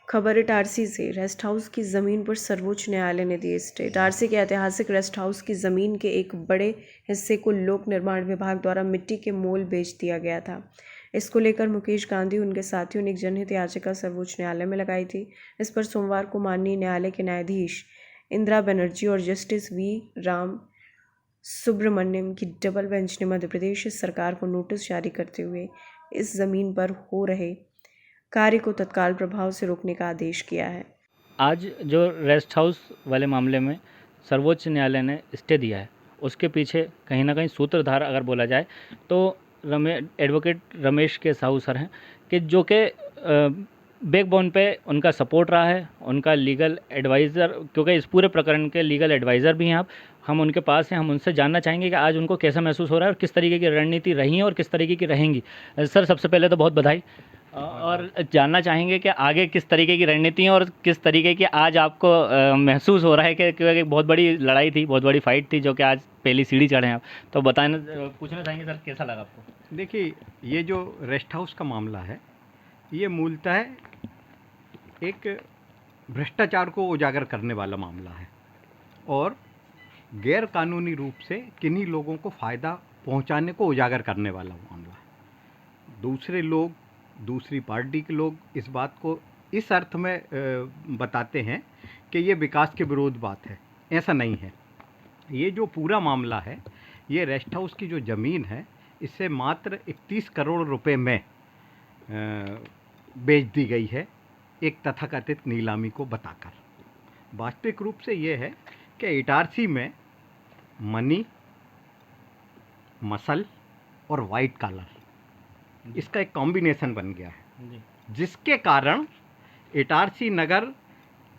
खबर इटारसी से। Rest house की ज़मीन पर सर्वोच्च न्यायालय ने दी स्टे। इटारसी के ऐतिहासिक रेस्ट हाउस की ज़मीन के एक बड़े हिस्से को लोक निर्माण विभाग द्वारा मिट्टी के मोल बेच दिया गया था। इसको लेकर मुकेश गांधी उनके साथियों ने एक जनहित याचिका सर्वोच्च न्यायालय में लगाई थी। इस पर सोमवार को माननीय न्यायालय के न्यायाधीश इंदिरा बनर्जी और जस्टिस वी राम सुब्रमण्यम की डबल बेंच ने मध्य प्रदेश सरकार को नोटिस जारी करते हुए इस ज़मीन पर हो रहे कार्य को तत्काल प्रभाव से रोकने का आदेश किया है। आज जो रेस्ट हाउस वाले मामले में सर्वोच्च न्यायालय ने स्टे दिया है, उसके पीछे कहीं ना कहीं सूत्रधार अगर बोला जाए तो एडवोकेट रमेश के साहू सर हैं कि जो कि बैकबोन पे उनका सपोर्ट रहा है, उनका लीगल एडवाइज़र, क्योंकि इस पूरे प्रकरण के लीगल एडवाइज़र भी हैं आप। हम उनके पास हैं, हम उनसे जानना चाहेंगे कि आज उनको कैसा महसूस हो रहा है और किस तरीके की रणनीति रही है और किस तरीके की रहेंगी। सर, सबसे पहले तो बहुत बधाई। और जानना चाहेंगे कि आगे किस तरीके की रणनीति है और किस तरीके की आज आपको महसूस हो रहा है कि क्योंकि बहुत बड़ी लड़ाई थी, बहुत बड़ी फाइट थी, जो कि आज पहली सीढ़ी चढ़े हैं आप। तो बताना पूछना चाहेंगे सर, कैसा लगा आपको? देखिए, ये जो रेस्ट हाउस का मामला है, ये मूलतः एक भ्रष्टाचार को उजागर करने वाला मामला है और गैर कानूनी रूप से किन्हीं लोगों को फ़ायदा पहुंचाने को उजागर करने वाला मामला है। दूसरे लोग, दूसरी पार्टी के लोग इस बात को इस अर्थ में बताते हैं कि ये विकास के विरोध बात है। ऐसा नहीं है। ये जो पूरा मामला है, ये रेस्ट हाउस की जो ज़मीन है, इससे मात्र 31 करोड़ रुपए में बेच दी गई है, एक तथाकथित नीलामी को बताकर। वास्तविक रूप से ये है कि इटारसी में मनी, मसल और वाइट कॉलर, इसका एक कॉम्बिनेशन बन गया है, जिसके कारण इटारसी नगर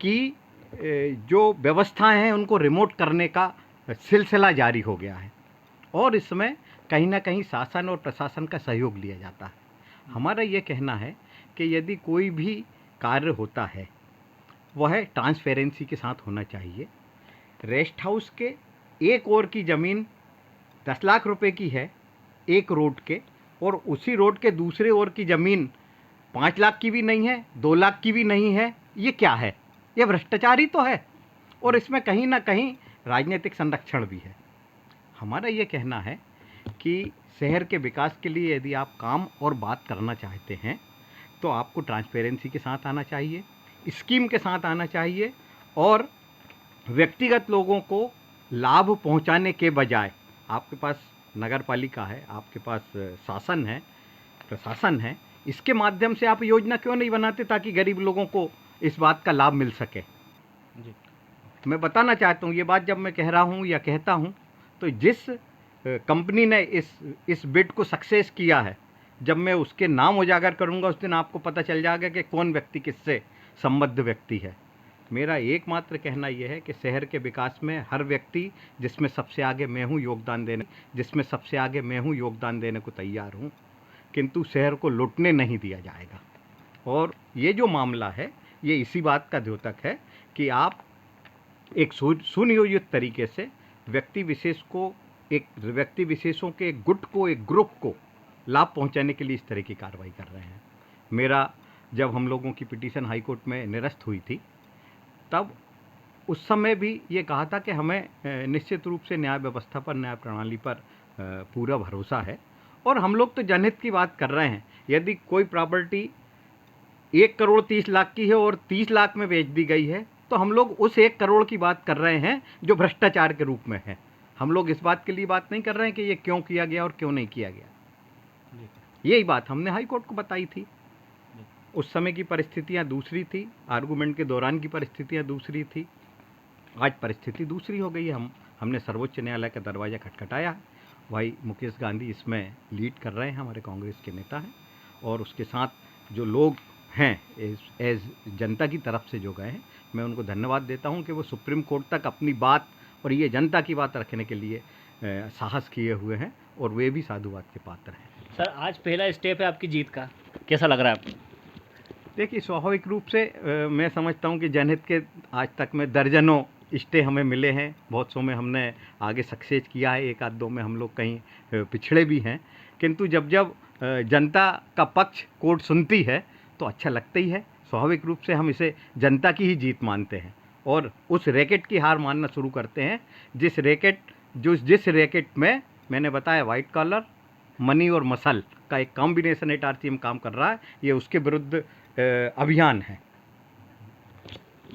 की जो व्यवस्थाएं हैं उनको रिमोट करने का सिलसिला जारी हो गया है और इसमें कहीं ना कहीं शासन और प्रशासन का सहयोग लिया जाता है। हमारा ये कहना है कि यदि कोई भी कार्य होता है वह ट्रांसपेरेंसी के साथ होना चाहिए। रेस्ट हाउस के एक ओर की ज़मीन 10 लाख रुपए की है एक रोड के, और उसी रोड के दूसरे ओर की ज़मीन 5 लाख की भी नहीं है, 2 लाख की भी नहीं है। ये क्या है? ये भ्रष्टाचार ही तो है और इसमें कहीं ना कहीं राजनीतिक संरक्षण भी है। हमारा ये कहना है कि शहर के विकास के लिए यदि आप काम और बात करना चाहते हैं तो आपको ट्रांसपेरेंसी के साथ आना चाहिए, स्कीम के साथ आना चाहिए और व्यक्तिगत लोगों को लाभ पहुंचाने के बजाय, आपके पास नगर पालिका है, आपके पास शासन है, प्रशासन है, इसके माध्यम से आप योजना क्यों नहीं बनाते ताकि गरीब लोगों को इस बात का लाभ मिल सके। जी, मैं बताना चाहता हूँ, ये बात जब मैं कह रहा हूँ या कहता हूँ तो जिस कंपनी ने इस बिड को सक्सेस किया है, जब मैं उसके नाम उजागर करूंगा उस दिन आपको पता चल जाएगा कि कौन व्यक्ति किससे संबद्ध व्यक्ति है। मेरा एकमात्र कहना यह है कि शहर के विकास में हर व्यक्ति, जिसमें सबसे आगे मैं हूँ योगदान देने को तैयार हूँ, किंतु शहर को लुटने नहीं दिया जाएगा। और ये जो मामला है ये इसी बात का द्योतक है कि आप एक सुनियोजित तरीके से व्यक्ति विशेषों के एक गुट को, एक ग्रुप को लाभ पहुंचाने के लिए इस तरह की कार्रवाई कर रहे हैं। मेरा जब हम लोगों की पिटीशन हाई कोर्ट में निरस्त हुई थी, तब उस समय भी ये कहा था कि हमें निश्चित रूप से न्याय व्यवस्था पर, न्याय प्रणाली पर पूरा भरोसा है और हम लोग तो जनहित की बात कर रहे हैं। यदि कोई प्रॉपर्टी 1 करोड़ 30 लाख की है और 30 लाख में बेच दी गई है तो हम लोग उस 1 करोड़ की बात कर रहे हैं जो भ्रष्टाचार के रूप में है। हम लोग इस बात के लिए बात नहीं कर रहे हैं कि ये क्यों किया गया और क्यों नहीं किया गया। यही बात हमने हाई कोर्ट को बताई थी। उस समय की परिस्थितियां दूसरी थी, आर्गूमेंट के दौरान की परिस्थितियां दूसरी थी, आज परिस्थिति दूसरी हो गई है। हमने सर्वोच्च न्यायालय का दरवाज़ा खटखटाया। भाई मुकेश गांधी इसमें लीड कर रहे हैं, हमारे कांग्रेस के नेता हैं, और उसके साथ जो लोग हैं एज जनता की तरफ से जो गए हैं, मैं उनको धन्यवाद देता हूं कि वो सुप्रीम कोर्ट तक अपनी बात और ये जनता की बात रखने के लिए साहस किए हुए हैं और वे भी साधुवाद के पात्र हैं। सर, आज पहला स्टेप है आपकी जीत का, कैसा लग रहा है आपको? देखिए, स्वाभाविक रूप से मैं समझता हूं कि जनहित के आज तक में दर्जनों स्टे हमें मिले हैं, बहुत सौ में हमने आगे सक्सेस किया है, एक आध दो में हम लोग कहीं पिछड़े भी हैं, किंतु जब जनता का पक्ष कोर्ट सुनती है तो अच्छा लगता ही है। स्वाभाविक रूप से हम इसे जनता की ही जीत मानते हैं और उस रैकेट की हार मानना शुरू करते हैं जिस रैकेट में मैंने बताया वाइट कॉलर, मनी और मसल का एक कॉम्बिनेशन एटआरसी में काम कर रहा है, ये उसके विरुद्ध अभियान है।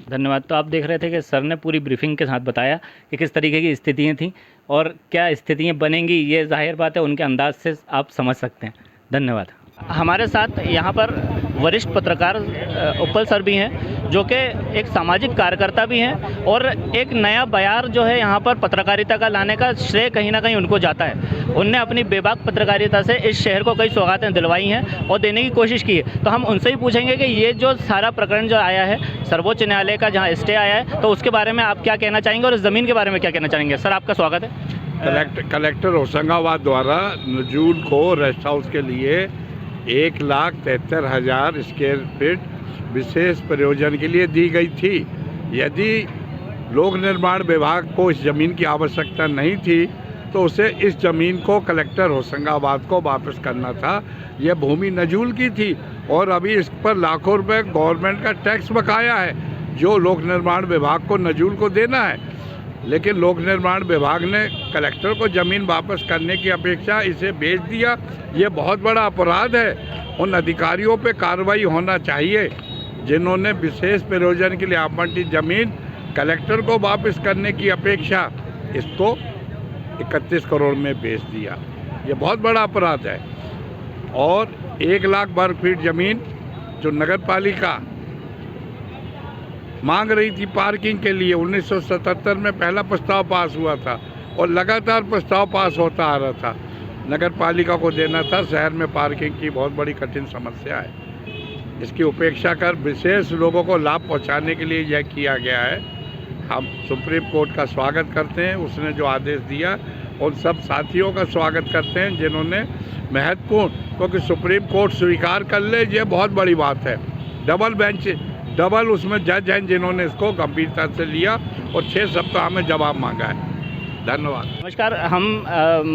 धन्यवाद। तो आप देख रहे थे कि सर ने पूरी ब्रीफिंग के साथ बताया कि किस तरीके की स्थितियाँ थीं और क्या स्थितियाँ बनेंगी, ये जाहिर बात है उनके अंदाज से आप समझ सकते हैं। धन्यवाद। हमारे साथ यहाँ पर वरिष्ठ पत्रकार उपल सर भी हैं, जो कि एक सामाजिक कार्यकर्ता भी हैं और एक नया बयार जो है यहाँ पर पत्रकारिता का लाने का श्रेय कहीं ना कहीं उनको जाता है। उनने अपनी बेबाक पत्रकारिता से इस शहर को कई सौगातें दिलवाई हैं और देने की कोशिश की है। तो हम उनसे ही पूछेंगे कि ये जो सारा प्रकरण जो आया है सर्वोच्च न्यायालय का, जहाँ स्टे आया है, तो उसके बारे में आप क्या कहना चाहेंगे और इस ज़मीन के बारे में क्या कहना चाहेंगे। सर, आपका स्वागत है। कलेक्टर होशंगाबाद द्वारा नजूल को रेस्ट हाउस के लिए 1,73,000 स्क्वायर फीट विशेष प्रयोजन के लिए दी गई थी। यदि लोक निर्माण विभाग को इस ज़मीन की आवश्यकता नहीं थी तो उसे इस ज़मीन को कलेक्टर होशंगाबाद को वापस करना था। यह भूमि नजूल की थी और अभी इस पर लाखों रुपए गवर्नमेंट का टैक्स बकाया है जो लोक निर्माण विभाग को नजूल को देना है। लेकिन लोक निर्माण विभाग ने कलेक्टर को ज़मीन वापस करने की अपेक्षा इसे बेच दिया। ये बहुत बड़ा अपराध है। उन अधिकारियों पे कार्रवाई होना चाहिए जिन्होंने विशेष प्रयोजन के लिए आवंटित ज़मीन कलेक्टर को वापस करने की अपेक्षा इसको 31 करोड़ में बेच दिया। ये बहुत बड़ा अपराध है। और 1 लाख वर्ग फीट ज़मीन जो नगर पालिका मांग रही थी पार्किंग के लिए, 1977 में पहला प्रस्ताव पास हुआ था और लगातार प्रस्ताव पास होता आ रहा था। नगर पालिका को देना था। शहर में पार्किंग की बहुत बड़ी कठिन समस्या है। इसकी उपेक्षा कर विशेष लोगों को लाभ पहुंचाने के लिए यह किया गया है। हम सुप्रीम कोर्ट का स्वागत करते हैं, उसने जो आदेश दिया। उन सब साथियों का स्वागत करते हैं जिन्होंने महत्वपूर्ण, क्योंकि सुप्रीम कोर्ट स्वीकार कर ले ये बहुत बड़ी बात है। डबल उसमें जज हैं जिन्होंने इसको गंभीरता से लिया और 6 सप्ताह में जवाब मांगा है। धन्यवाद। नमस्कार। हम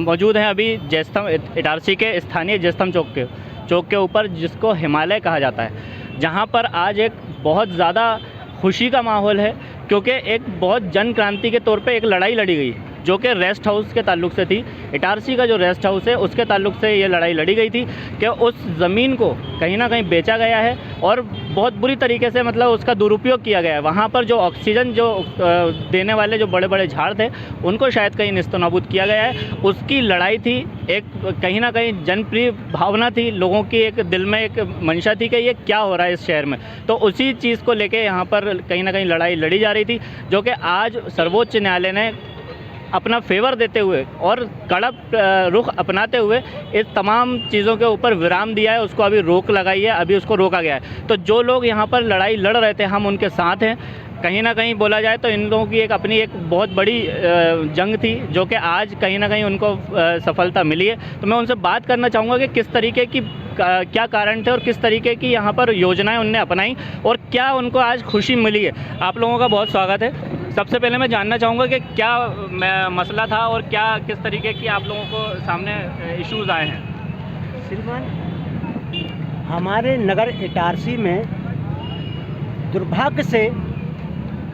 मौजूद हैं अभी जयस्तंभ इटारसी के स्थानीय जयस्तंभ चौक के ऊपर, जिसको हिमालय कहा जाता है, जहां पर आज एक बहुत ज़्यादा खुशी का माहौल है क्योंकि एक बहुत जन क्रांति के तौर पे एक लड़ाई लड़ी गई जो कि रेस्ट हाउस के ताल्लुक से थी। इटारसी का जो रेस्ट हाउस है उसके ताल्लुक से ये लड़ाई लड़ी गई थी कि उस ज़मीन को कहीं ना कहीं बेचा गया है और बहुत बुरी तरीके से मतलब उसका दुरुपयोग किया गया है। वहाँ पर जो ऑक्सीजन जो देने वाले जो बड़े बड़े झाड़ थे उनको शायद कहीं नेस्तनाबूद किया गया है। उसकी लड़ाई थी, एक कहीं ना कहीं जनप्रिय भावना थी, लोगों की एक दिल में एक मंशा थी कि ये क्या हो रहा है इस शहर में। तो उसी चीज़ को लेके यहाँ पर कहीं ना कहीं लड़ाई लड़ी जा रही थी, जो कि आज सर्वोच्च न्यायालय ने अपना फेवर देते हुए और कड़क रुख अपनाते हुए इस तमाम चीज़ों के ऊपर विराम दिया है। उसको अभी रोक लगाई है, अभी उसको रोका गया है। तो जो लोग यहाँ पर लड़ाई लड़ रहे थे हम उनके साथ हैं। कहीं ना कहीं बोला जाए तो इन लोगों की एक अपनी एक बहुत बड़ी जंग थी जो कि आज कहीं ना कहीं उनको सफलता मिली है। तो मैं उनसे बात करना चाहूँगा कि किस तरीके की क्या कारण थे और किस तरीके की यहाँ पर योजनाएं उनने अपनाई और क्या उनको आज खुशी मिली है। आप लोगों का बहुत स्वागत है। सबसे पहले मैं जानना चाहूँगा कि क्या मसला था और क्या किस तरीके की आप लोगों को सामने इश्यूज़ आए हैं। श्रीमान, हमारे नगर इटारसी में दुर्भाग्य से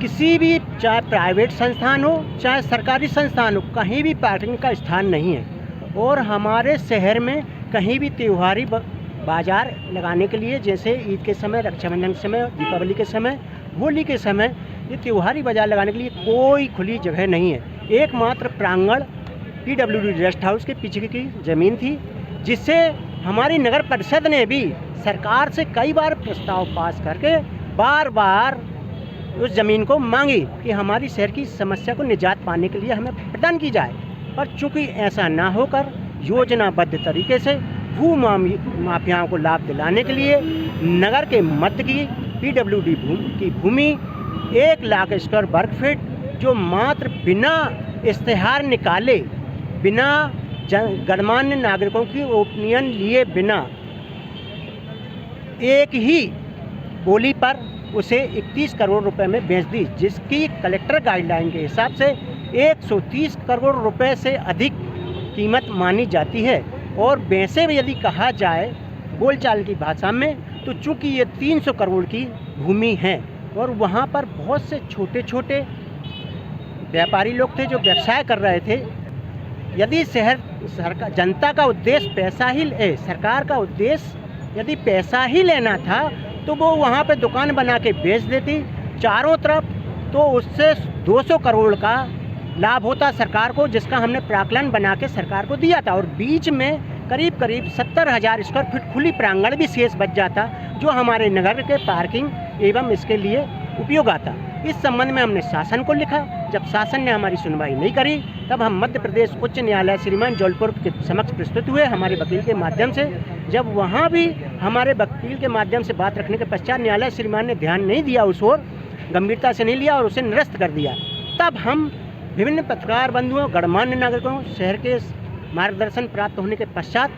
किसी भी, चाहे प्राइवेट संस्थान हो चाहे सरकारी संस्थान हो, कहीं भी पार्किंग का स्थान नहीं है। और हमारे शहर में कहीं भी त्योहारी बाज़ार लगाने के लिए, जैसे ईद के समय, रक्षाबंधन के समय, दीपावली के समय, होली के समय, ये त्योहारी बाज़ार लगाने के लिए कोई खुली जगह नहीं है। एकमात्र प्रांगण PWD रेस्ट हाउस के पीछे की ज़मीन थी, जिससे हमारी नगर परिषद ने भी सरकार से कई बार प्रस्ताव पास करके बार बार उस ज़मीन को मांगी कि हमारी शहर की समस्या को निजात पाने के लिए हमें प्रदान की जाए। पर चूँकि ऐसा ना होकर योजनाबद्ध तरीके से भू माफियाओं को लाभ दिलाने के लिए नगर के मध्य की PWD की भूमि 1 लाख स्क्वायर वर्ग फीट, जो मात्र बिना इश्तेहार निकाले, बिना गणमान्य नागरिकों की ओपिनियन लिए बिना, एक ही बोली पर उसे 31 करोड़ रुपए में बेच दी, जिसकी कलेक्टर गाइडलाइन के हिसाब से 130 करोड़ रुपए से अधिक कीमत मानी जाती है। और वैसे भी यदि कहा जाए बोलचाल की भाषा में, तो चूँकि ये 300 करोड़ की भूमि है और वहाँ पर बहुत से छोटे छोटे व्यापारी लोग थे जो व्यवसाय कर रहे थे। यदि सरकार जनता का उद्देश्य पैसा ही सरकार का उद्देश्य यदि पैसा ही लेना था तो वो वहाँ पे दुकान बना के बेच देती चारों तरफ, तो उससे 200 करोड़ का लाभ होता सरकार को, जिसका हमने प्राक्कलन बना के सरकार को दिया था। और बीच में करीब 70,000 स्क्वायर फीट खुली प्रांगण भी शेष बच जाता, जो हमारे नगर के पार्किंग एवं इसके लिए उपयोग आता। इस संबंध में हमने शासन को लिखा। जब शासन ने हमारी सुनवाई नहीं करी, तब हम मध्य प्रदेश उच्च न्यायालय श्रीमान जौलपुर के समक्ष प्रस्तुत हुए हमारे वकील के माध्यम से। जब वहाँ भी हमारे वकील के माध्यम से बात रखने के पश्चात न्यायालय श्रीमान ने ध्यान नहीं दिया, उस ओर गंभीरता से नहीं लिया और उसे निरस्त कर दिया, तब हम विभिन्न पत्रकार बंधुओं, गणमान्य नागरिकों, शहर के मार्गदर्शन प्राप्त होने के पश्चात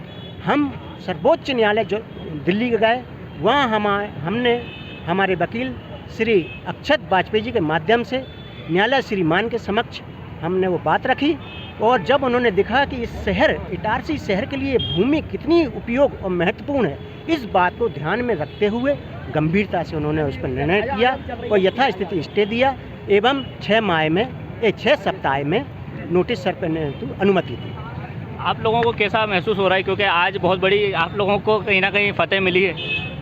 हम सर्वोच्च न्यायालय जो दिल्ली गए। वहाँ हमने हमारे वकील श्री अक्षत वाजपेयी जी के माध्यम से न्यायालय श्रीमान के समक्ष हमने वो बात रखी। और जब उन्होंने देखा कि इस शहर इटारसी शहर के लिए भूमि कितनी उपयोग और महत्वपूर्ण है, इस बात को ध्यान में रखते हुए गंभीरता से उन्होंने उस पर निर्णय किया और यथास्थिति स्टे दिया एवं 6 सप्ताह में नोटिस सर पर अनुमति दी। आप लोगों को कैसा महसूस हो रहा है, क्योंकि आज बहुत बड़ी आप लोगों को कहीं ना कहीं फतेह मिली है?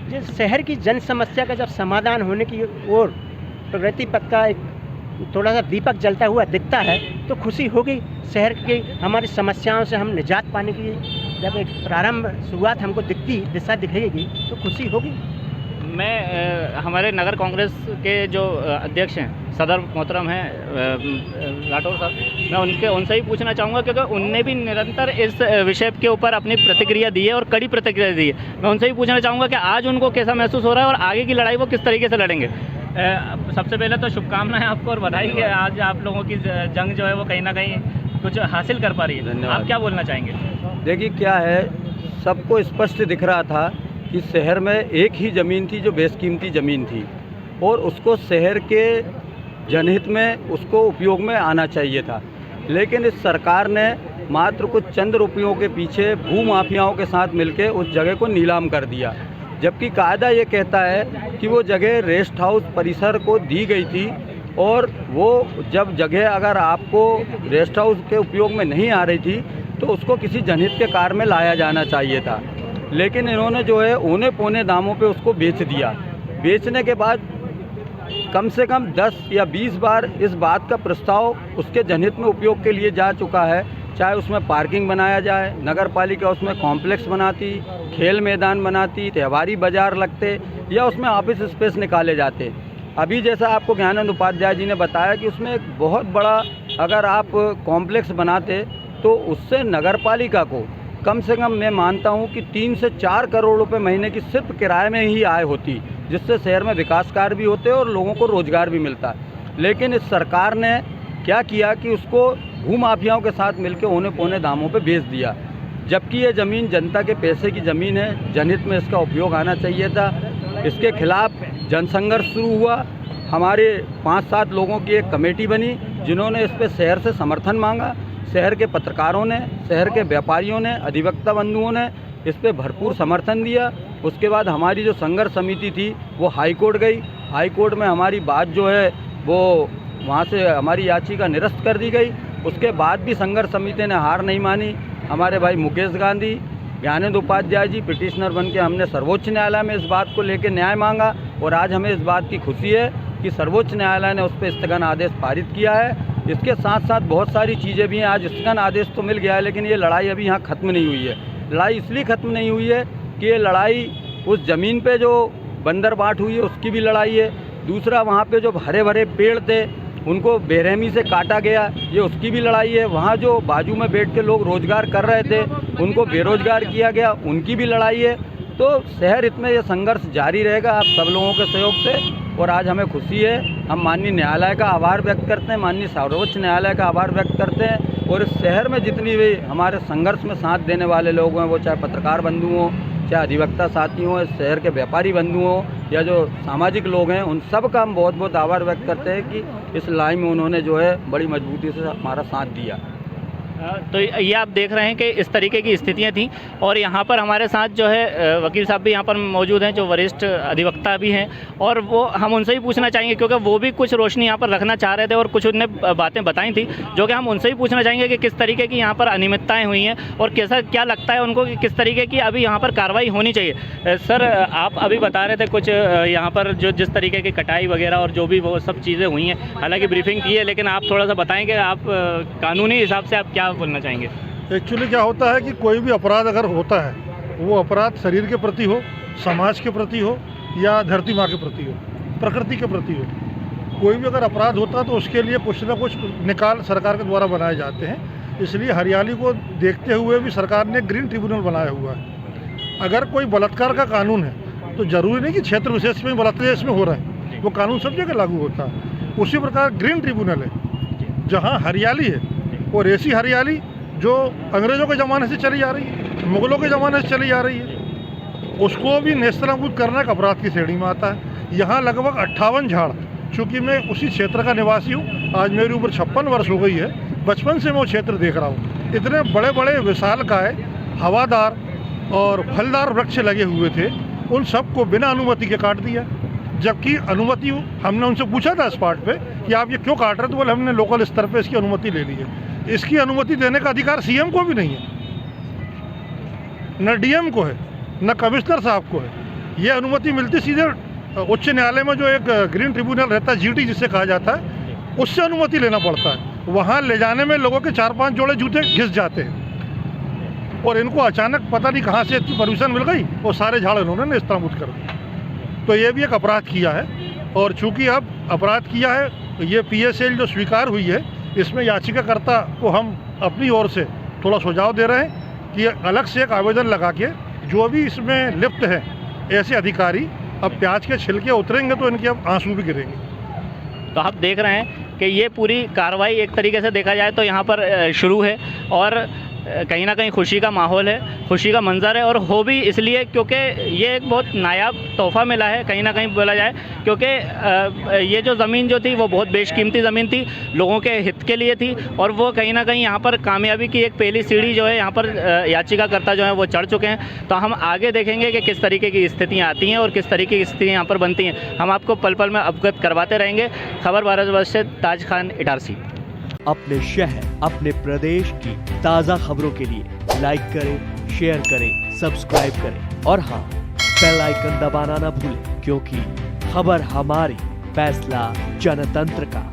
जिस शहर की जन समस्या का जब समाधान होने की ओर प्रगति पथ का एक थोड़ा सा दीपक जलता हुआ दिखता है तो खुशी होगी। शहर की हमारी समस्याओं से हम निजात पाने की जब एक प्रारंभ शुरुआत हमको दिशा दिखेगी तो खुशी होगी। मैं हमारे नगर कांग्रेस के जो अध्यक्ष हैं सदर मोहतरम हैं राठौर साहब, मैं उनसे ही पूछना चाहूँगा, क्योंकि उनने भी निरंतर इस विषय के ऊपर अपनी प्रतिक्रिया दी है और कड़ी प्रतिक्रिया दी है। मैं उनसे ही पूछना चाहूँगा कि आज उनको कैसा महसूस हो रहा है और आगे की लड़ाई वो किस तरीके से लड़ेंगे। सबसे पहले तो शुभकामनाएं आपको और बधाई कि आज आप लोगों की जंग जो है वो कहीं ना कहीं कुछ हासिल कर पा रही है। आप क्या बोलना चाहेंगे? देखिए क्या है, सबको स्पष्ट दिख रहा था कि शहर में एक ही ज़मीन थी जो बेशकीमती ज़मीन थी और उसको शहर के जनहित में उसको उपयोग में आना चाहिए था। लेकिन इस सरकार ने मात्र कुछ चंद रुपयों के पीछे भूमाफियाओं के साथ मिलकर उस जगह को नीलाम कर दिया, जबकि कायदा ये कहता है कि वो जगह रेस्ट हाउस परिसर को दी गई थी और वो जब जगह अगर आपको रेस्ट हाउस के उपयोग में नहीं आ रही थी तो उसको किसी जनहित के कार्य में लाया जाना चाहिए था। लेकिन इन्होंने जो है औने पौने दामों पे उसको बेच दिया। बेचने के बाद कम से कम 10 या 20 बार इस बात का प्रस्ताव उसके जनहित में उपयोग के लिए जा चुका है, चाहे उसमें पार्किंग बनाया जाए, नगर पालिका उसमें कॉम्प्लेक्स बनाती, खेल मैदान बनाती, त्योहारी बाज़ार लगते या उसमें ऑफिस स्पेस निकाले जाते। अभी जैसा आपको ज्ञानंद उपाध्याय जी ने बताया कि उसमें एक बहुत बड़ा अगर आप कॉम्प्लेक्स बनाते तो उससे नगर पालिका को कम से कम मैं मानता हूं कि 3 से 4 करोड़ रुपए महीने की सिर्फ किराए में ही आय होती, जिससे शहर में विकास कार्य भी होते और लोगों को रोजगार भी मिलता। लेकिन इस सरकार ने क्या किया कि उसको भूमाफियाओं के साथ मिलकर औने पौने दामों पे बेच दिया, जबकि ये ज़मीन जनता के पैसे की ज़मीन है, जनहित में इसका उपयोग आना चाहिए था। इसके खिलाफ जनसंघर्ष शुरू हुआ। हमारे 5-7 लोगों की एक कमेटी बनी जिन्होंने इस पर शहर से समर्थन मांगा। शहर के पत्रकारों ने, शहर के व्यापारियों ने, अधिवक्ता बंधुओं ने इस पर भरपूर समर्थन दिया। उसके बाद हमारी जो संघर्ष समिति थी वो हाई कोर्ट गई। हाई कोर्ट में हमारी बात जो है वो वहाँ से हमारी याचिका निरस्त कर दी गई। उसके बाद भी संघर्ष समिति ने हार नहीं मानी। हमारे भाई मुकेश गांधी, ज्ञानंद उपाध्याय जी पिटिशनर बन के हमने सर्वोच्च न्यायालय में इस बात को लेकर न्याय मांगा और आज हमें इस बात की खुशी है कि सर्वोच्च न्यायालय ने उस पर स्थगन आदेश पारित किया है। इसके साथ साथ बहुत सारी चीज़ें भी हैं। आज स्थगन आदेश तो मिल गया है, लेकिन ये लड़ाई अभी यहाँ ख़त्म नहीं हुई है। लड़ाई इसलिए ख़त्म नहीं हुई है कि ये लड़ाई उस ज़मीन पे जो बंदर बाट हुई है उसकी भी लड़ाई है। दूसरा वहाँ पे जो हरे भरे पेड़ थे उनको बेरहमी से काटा गया, ये उसकी भी लड़ाई है। वहाँ जो बाजू में बैठ के लोग रोज़गार कर रहे थे उनको बेरोज़गार किया गया, उनकी भी लड़ाई है। तो शहर हित में ये संघर्ष जारी रहेगा आप सब लोगों के सहयोग से। और आज हमें खुशी है, हम माननीय न्यायालय का आभार व्यक्त करते हैं, माननीय सर्वोच्च न्यायालय का आभार व्यक्त करते हैं। और इस शहर में जितनी भी हमारे संघर्ष में साथ देने वाले लोग हैं, वो चाहे पत्रकार बंधु हों, चाहे अधिवक्ता साथी हों, शहर के व्यापारी बंधु हों या जो सामाजिक लोग हैं, उन सब का हम बहुत बहुत आभार व्यक्त करते हैं कि इस लड़ाई में उन्होंने जो है बड़ी मजबूती से हमारा साथ दिया। तो ये आप देख रहे हैं कि इस तरीके की स्थितियां थी और यहाँ पर हमारे साथ जो है वकील साहब भी यहाँ पर मौजूद हैं, जो वरिष्ठ अधिवक्ता भी हैं, और वो हम उनसे ही पूछना चाहेंगे क्योंकि वो भी कुछ रोशनी यहाँ पर रखना चाह रहे थे और कुछ उन्होंने बातें बताई थी जो कि हम उनसे ही पूछना चाहेंगे कि किस तरीके की यहाँ पर अनियमितताएँ हुई हैं और कैसा क्या लगता है उनको कि किस तरीके की अभी यहाँ पर कार्रवाई होनी चाहिए। सर, आप अभी बता रहे थे कुछ यहाँ पर जो जिस तरीके की कटाई वगैरह और जो भी वो सब चीज़ें हुई हैं, हालांकि ब्रीफिंग की है, लेकिन आप थोड़ा सा बताएंगे आप कानूनी हिसाब से आप क्या बोलना चाहेंगे? एक्चुअली क्या होता है कि कोई भी अपराध अगर होता है वो अपराध शरीर के प्रति हो, समाज के प्रति हो या धरती माँ के प्रति हो, प्रकृति के प्रति हो, कोई भी अगर अपराध होता है तो उसके लिए कुछ ना कुछ निकाल सरकार के द्वारा बनाए जाते हैं। इसलिए हरियाली को देखते हुए भी सरकार ने ग्रीन ट्रिब्यूनल बनाया हुआ है। अगर कोई बलात्कार का कानून है तो जरूरी नहीं कि क्षेत्र विशेष में बलात्कार इसमें हो रहा है, वो कानून सब जगह लागू होता है। उसी प्रकार ग्रीन ट्रिब्यूनल है जहाँ हरियाली है, और ऐसी हरियाली जो अंग्रेज़ों के ज़माने से चली आ रही है, मुग़लों के ज़माने से चली आ रही है, उसको भी नेस्तनाबूद करना एक अपराध की श्रेणी में आता है। यहाँ लगभग 58 झाड़, चूँकि मैं उसी क्षेत्र का निवासी हूँ, आज मेरी उम्र 56 वर्ष हो गई है, बचपन से मैं वो क्षेत्र देख रहा हूँ। इतने बड़े बड़े विशालकाय हवादार और फलदार वृक्ष लगे हुए थे, उन सबको बिना अनुमति के काट दिया। जबकि अनुमति हमने उनसे पूछा था स्पॉट पे कि आप ये क्यों काट रहे, तो बोले हमने लोकल स्तर पे इसकी अनुमति ले ली है। इसकी अनुमति देने का अधिकार सीएम को भी नहीं है, न डीएम को है, न कमिश्नर साहब को है। ये अनुमति मिलती सीधे उच्च न्यायालय में जो एक ग्रीन ट्रिब्यूनल रहता है, जीटी जिससे कहा जाता है, उससे अनुमति लेना पड़ता है। वहाँ ले जाने में लोगों के 4-5 जोड़े जूते घिस जाते हैं और इनको अचानक पता नहीं कहाँ से इतनी परमिशन मिल गई और सारे झाड़ इन्होंने नेस्तनाबूद कर दिए। तो ये भी एक अपराध किया है, और चूँकि अब अपराध किया है तो ये PSL जो स्वीकार हुई है, इसमें याचिकाकर्ता को हम अपनी ओर से थोड़ा सुझाव दे रहे हैं कि अलग से एक आवेदन लगा के जो भी इसमें लिप्त है ऐसे अधिकारी, अब प्याज के छिलके उतरेंगे तो इनके अब आंसू भी गिरेंगे। तो आप देख रहे हैं कि ये पूरी कार्रवाई एक तरीके से देखा जाए तो यहाँ पर शुरू है और कहीं ना कहीं खुशी का माहौल है, खुशी का मंजर है, और हो भी इसलिए क्योंकि ये एक बहुत नायाब तोहफ़ा मिला है कहीं ना कहीं बोला जाए, क्योंकि ये जो ज़मीन जो थी वो बहुत बेशकीमती ज़मीन थी, लोगों के हित के लिए थी, और वो कहीं ना कहीं यहाँ पर कामयाबी की एक पहली सीढ़ी जो है यहाँ पर याचिकाकर्ता जो है वो चढ़ चुके हैं। तो हम आगे देखेंगे कि किस तरीके की स्थितियाँ आती हैं और किस तरीके की स्थितियाँ यहाँ पर बनती हैं। हम आपको पल पल में अवगत करवाते रहेंगे। खबर भारतवर्ष से ताज खान, इटारसी। अपने शहर, अपने प्रदेश की ताज़ा खबरों के लिए लाइक करें, शेयर करें, सब्सक्राइब करें और हाँ, बेल आइकन दबाना ना भूलें, क्योंकि खबर हमारी, फैसला जनतंत्र का।